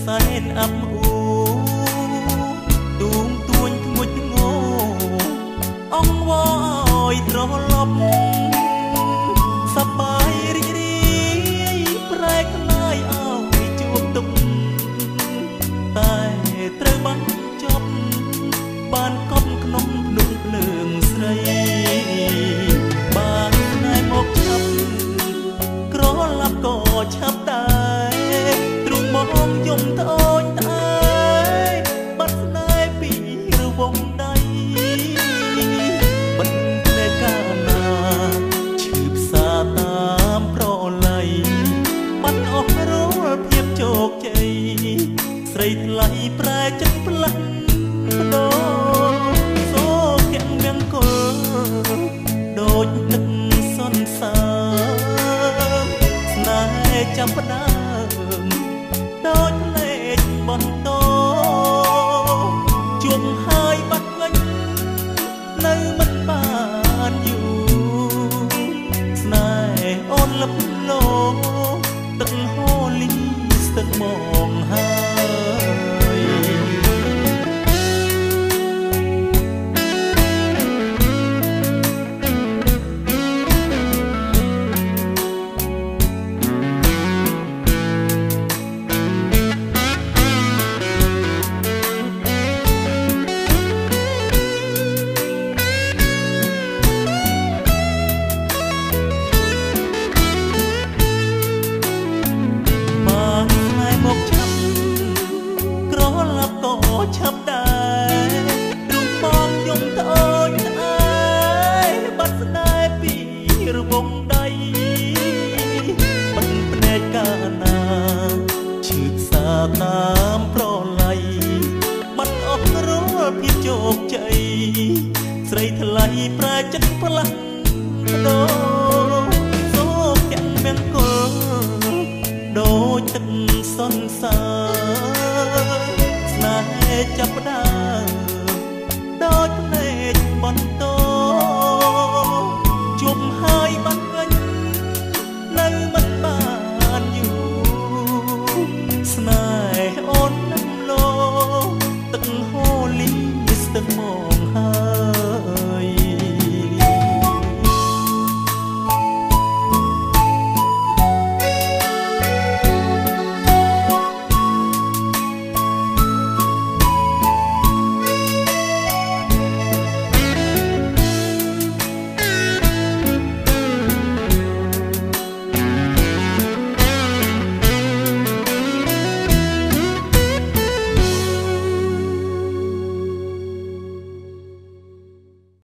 សែនអាប់អ៊ូទូងទួញធ្ងុចងោអង្វរឲ្យត្រឡប់សប្បាយរីករាយប្រែក្លាយឲ្យជួបទុកតែត្រូវបានចប់បានកប់ក្នុងភ្នំភ្លើងស្រីបានស្នេហ៍មកឆាប់ក្រឡាប់ក៏ឆាប់ដែរទ្រុងមកយំត្អូញត្អែបាត់ស្នេហ៍ពីរវងដៃមិនភ្នែកកាលណាឈឺផ្សាតាមប្រឡ័យបាត់អស់រាល់ភាពជោគជ័យស្រីថ្លៃប្រែចិត្តផ្លាស់ប្ដូរសូទាំងមង្គលដូចទឹកសន្សើមស្នេហ៍ចាប់ផ្ដើមដូចភ្លេចបន្តជួបហើយបាត់វិញនៅមិនបានយូរស្នេហ៍អូនលឹបលោទឹកហូរលីស្ទឹកមក